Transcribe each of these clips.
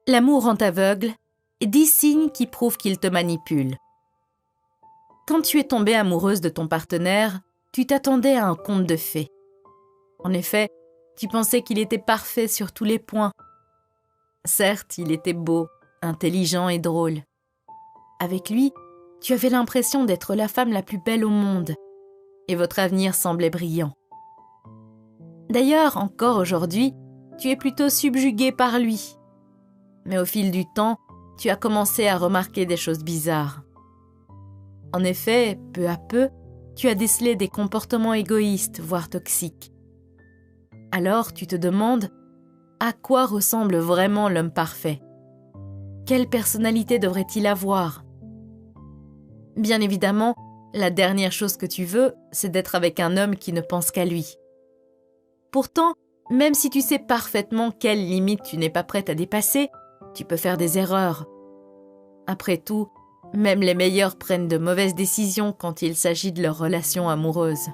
L'amour rend aveugle, 10 signes qui prouvent qu'il te manipule. Quand tu es tombée amoureuse de ton partenaire, tu t'attendais à un conte de fées. En effet, tu pensais qu'il était parfait sur tous les points. Certes, il était beau, intelligent et drôle. Avec lui, tu avais l'impression d'être la femme la plus belle au monde, et votre avenir semblait brillant. D'ailleurs, encore aujourd'hui, tu es plutôt subjuguée par lui. Mais au fil du temps, tu as commencé à remarquer des choses bizarres. En effet, peu à peu, tu as décelé des comportements égoïstes, voire toxiques. Alors tu te demandes, à quoi ressemble vraiment l'homme parfait ? Quelle personnalité devrait-il avoir ? Bien évidemment, la dernière chose que tu veux, c'est d'être avec un homme qui ne pense qu'à lui. Pourtant, même si tu sais parfaitement quelles limites tu n'es pas prête à dépasser, tu peux faire des erreurs. Après tout, même les meilleurs prennent de mauvaises décisions quand il s'agit de leur relation amoureuse.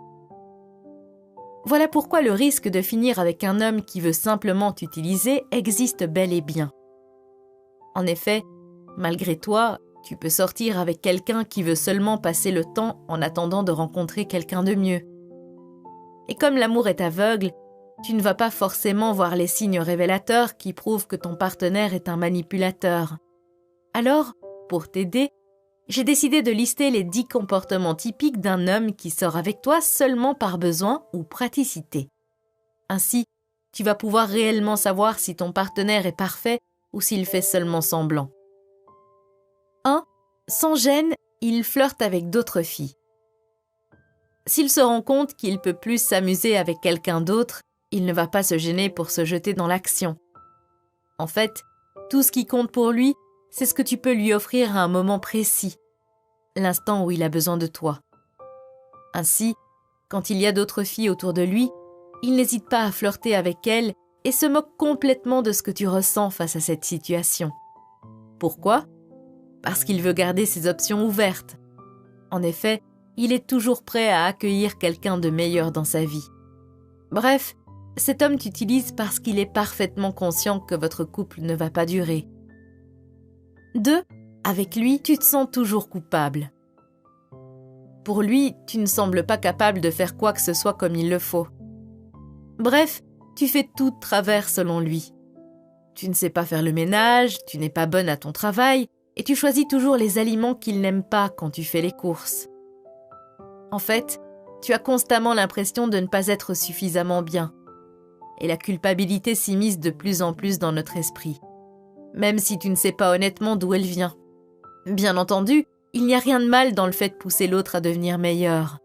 Voilà pourquoi le risque de finir avec un homme qui veut simplement t'utiliser existe bel et bien. En effet, malgré toi, tu peux sortir avec quelqu'un qui veut seulement passer le temps en attendant de rencontrer quelqu'un de mieux. Et comme l'amour est aveugle, tu ne vas pas forcément voir les signes révélateurs qui prouvent que ton partenaire est un manipulateur. Alors, pour t'aider, j'ai décidé de lister les 10 comportements typiques d'un homme qui sort avec toi seulement par besoin ou praticité. Ainsi, tu vas pouvoir réellement savoir si ton partenaire est parfait ou s'il fait seulement semblant. 1. Sans gêne, il flirte avec d'autres filles. S'il se rend compte qu'il peut plus s'amuser avec quelqu'un d'autre, il ne va pas se gêner pour se jeter dans l'action. En fait, tout ce qui compte pour lui, c'est ce que tu peux lui offrir à un moment précis, l'instant où il a besoin de toi. Ainsi, quand il y a d'autres filles autour de lui, il n'hésite pas à flirter avec elles et se moque complètement de ce que tu ressens face à cette situation. Pourquoi ? Parce qu'il veut garder ses options ouvertes. En effet, il est toujours prêt à accueillir quelqu'un de meilleur dans sa vie. Bref, cet homme t'utilise parce qu'il est parfaitement conscient que votre couple ne va pas durer. 2. Avec lui, tu te sens toujours coupable. Pour lui, tu ne sembles pas capable de faire quoi que ce soit comme il le faut. Bref, tu fais tout de travers selon lui. Tu ne sais pas faire le ménage, tu n'es pas bonne à ton travail et tu choisis toujours les aliments qu'il n'aime pas quand tu fais les courses. En fait, tu as constamment l'impression de ne pas être suffisamment bien. Et la culpabilité s'immisce de plus en plus dans notre esprit, même si tu ne sais pas honnêtement d'où elle vient. Bien entendu, il n'y a rien de mal dans le fait de pousser l'autre à devenir meilleur.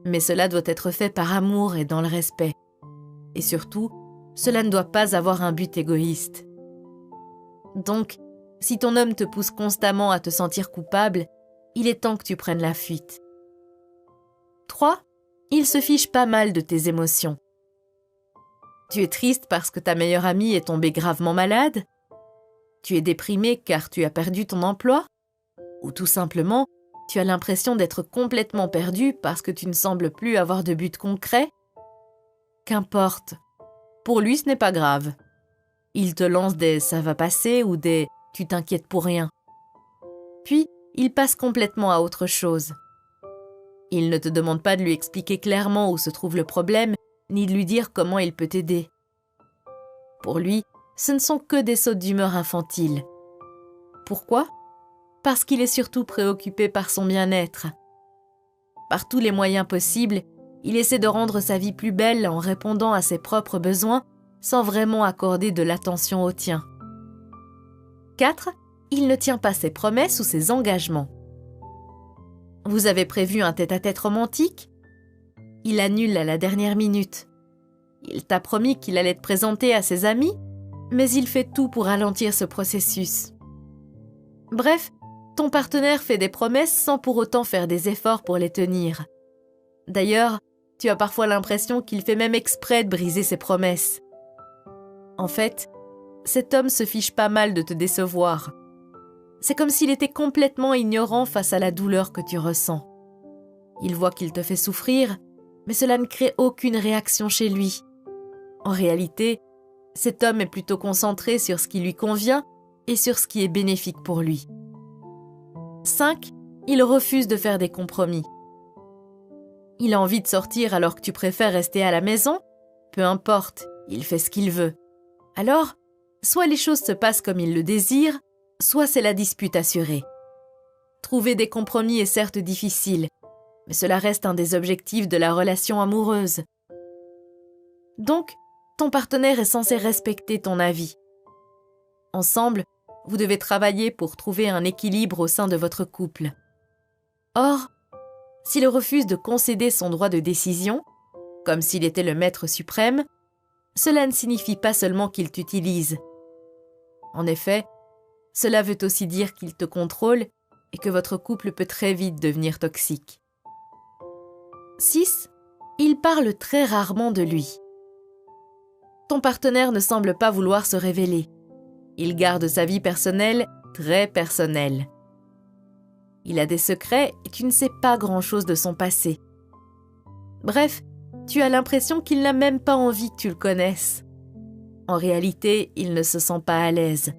Mais cela doit être fait par amour et dans le respect. Et surtout, cela ne doit pas avoir un but égoïste. Donc, si ton homme te pousse constamment à te sentir coupable, il est temps que tu prennes la fuite. 3. Il se fiche pas mal de tes émotions. Tu es triste parce que ta meilleure amie est tombée gravement malade ? Tu es déprimé car tu as perdu ton emploi ? Ou tout simplement, tu as l'impression d'être complètement perdu parce que tu ne sembles plus avoir de but concret ? Qu'importe. Pour lui, ce n'est pas grave. Il te lance des « ça va passer » ou des « tu t'inquiètes pour rien ». Puis, il passe complètement à autre chose. Il ne te demande pas de lui expliquer clairement où se trouve le problème, ni de lui dire comment il peut t'aider. Pour lui, ce ne sont que des sautes d'humeur infantiles. Pourquoi ? Parce qu'il est surtout préoccupé par son bien-être. Par tous les moyens possibles, il essaie de rendre sa vie plus belle en répondant à ses propres besoins sans vraiment accorder de l'attention au tien. 4. Il ne tient pas ses promesses ou ses engagements. Vous avez prévu un tête-à-tête romantique ? Il annule à la dernière minute. Il t'a promis qu'il allait te présenter à ses amis, mais il fait tout pour ralentir ce processus. Bref, ton partenaire fait des promesses sans pour autant faire des efforts pour les tenir. D'ailleurs, tu as parfois l'impression qu'il fait même exprès de briser ses promesses. En fait, cet homme se fiche pas mal de te décevoir. C'est comme s'il était complètement ignorant face à la douleur que tu ressens. Il voit qu'il te fait souffrir, mais cela ne crée aucune réaction chez lui. En réalité, Cet homme est plutôt concentré sur ce qui lui convient et sur ce qui est bénéfique pour lui. 5. Il refuse de faire des compromis. Il a envie de sortir alors que tu préfères rester à la maison? Peu importe, il fait ce qu'il veut. Alors, soit les choses se passent comme il le désire, soit c'est la dispute assurée. Trouver des compromis est certes difficile, mais cela reste un des objectifs de la relation amoureuse. Donc, ton partenaire est censé respecter ton avis. Ensemble, vous devez travailler pour trouver un équilibre au sein de votre couple. Or, s'il refuse de concéder son droit de décision, comme s'il était le maître suprême, cela ne signifie pas seulement qu'il t'utilise. En effet, cela veut aussi dire qu'il te contrôle et que votre couple peut très vite devenir toxique. 6. Il parle très rarement de lui. Ton partenaire ne semble pas vouloir se révéler. Il garde sa vie personnelle très personnelle. Il a des secrets et tu ne sais pas grand-chose de son passé. Bref, tu as l'impression qu'il n'a même pas envie que tu le connaisses. En réalité, il ne se sent pas à l'aise.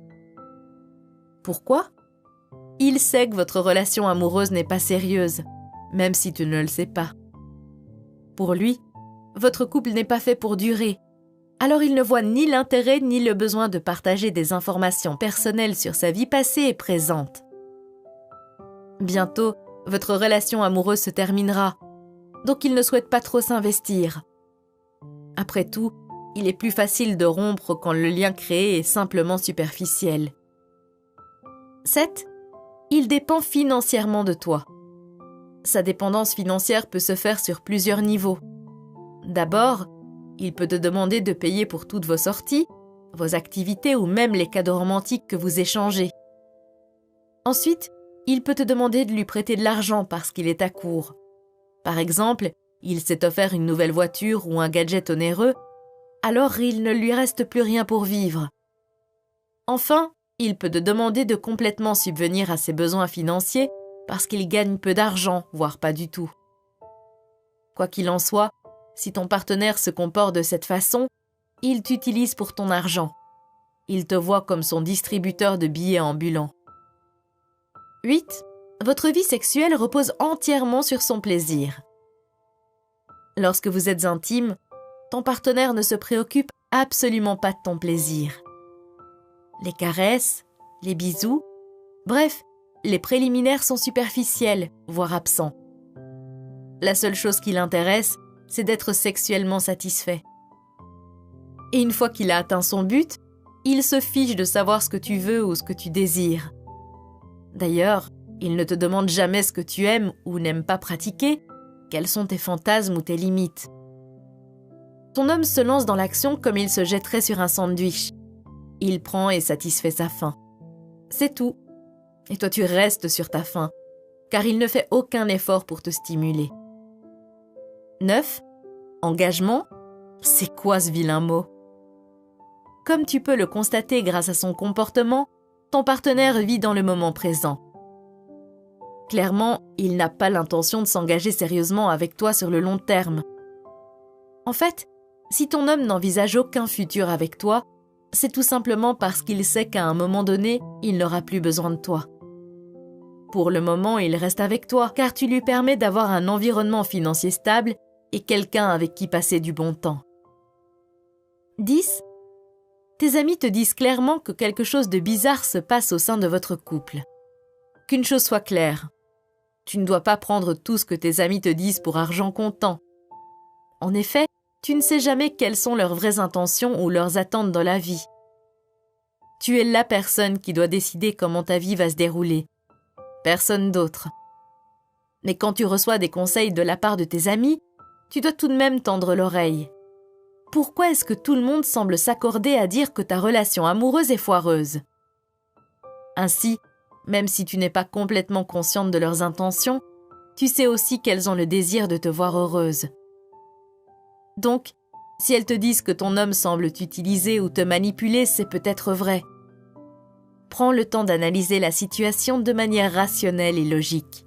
Pourquoi? Il sait que votre relation amoureuse n'est pas sérieuse, même si tu ne le sais pas. Pour lui, votre couple n'est pas fait pour durer. Alors il ne voit ni l'intérêt ni le besoin de partager des informations personnelles sur sa vie passée et présente. Bientôt, votre relation amoureuse se terminera, donc il ne souhaite pas trop s'investir. Après tout, il est plus facile de rompre quand le lien créé est simplement superficiel. 7. Il dépend financièrement de toi. Sa dépendance financière peut se faire sur plusieurs niveaux. D'abord, il peut te demander de payer pour toutes vos sorties, vos activités ou même les cadeaux romantiques que vous échangez. Ensuite, il peut te demander de lui prêter de l'argent parce qu'il est à court. Par exemple, il s'est offert une nouvelle voiture ou un gadget onéreux, alors il ne lui reste plus rien pour vivre. Enfin, il peut te demander de complètement subvenir à ses besoins financiers parce qu'il gagne peu d'argent, voire pas du tout. Quoi qu'il en soit, si ton partenaire se comporte de cette façon, il t'utilise pour ton argent. Il te voit comme son distributeur de billets ambulants. 8. Votre vie sexuelle repose entièrement sur son plaisir. Lorsque vous êtes intime, ton partenaire ne se préoccupe absolument pas de ton plaisir. Les caresses, les bisous, bref, les préliminaires sont superficiels, voire absents. La seule chose qui l'intéresse, c'est d'être sexuellement satisfait. Et une fois qu'il a atteint son but, il se fiche de savoir ce que tu veux ou ce que tu désires. D'ailleurs, il ne te demande jamais ce que tu aimes ou n'aimes pas pratiquer, quels sont tes fantasmes ou tes limites. Ton homme se lance dans l'action comme il se jetterait sur un sandwich. Il prend et satisfait sa faim. C'est tout. Et toi tu restes sur ta faim, car il ne fait aucun effort pour te stimuler. 9. Engagement? C'est quoi ce vilain mot? Comme tu peux le constater grâce à son comportement, ton partenaire vit dans le moment présent. Clairement, il n'a pas l'intention de s'engager sérieusement avec toi sur le long terme. En fait, si ton homme n'envisage aucun futur avec toi, c'est tout simplement parce qu'il sait qu'à un moment donné, il n'aura plus besoin de toi. Pour le moment, il reste avec toi, car tu lui permets d'avoir un environnement financier stable et quelqu'un avec qui passer du bon temps. 10. Tes amis te disent clairement que quelque chose de bizarre se passe au sein de votre couple. Qu'une chose soit claire, tu ne dois pas prendre tout ce que tes amis te disent pour argent comptant. En effet, tu ne sais jamais quelles sont leurs vraies intentions ou leurs attentes dans la vie. Tu es la personne qui doit décider comment ta vie va se dérouler. Personne d'autre. Mais quand tu reçois des conseils de la part de tes amis, tu dois tout de même tendre l'oreille. Pourquoi est-ce que tout le monde semble s'accorder à dire que ta relation amoureuse est foireuse? Ainsi, même si tu n'es pas complètement consciente de leurs intentions, tu sais aussi qu'elles ont le désir de te voir heureuse. Donc, si elles te disent que ton homme semble t'utiliser ou te manipuler, c'est peut-être vrai. Prends le temps d'analyser la situation de manière rationnelle et logique.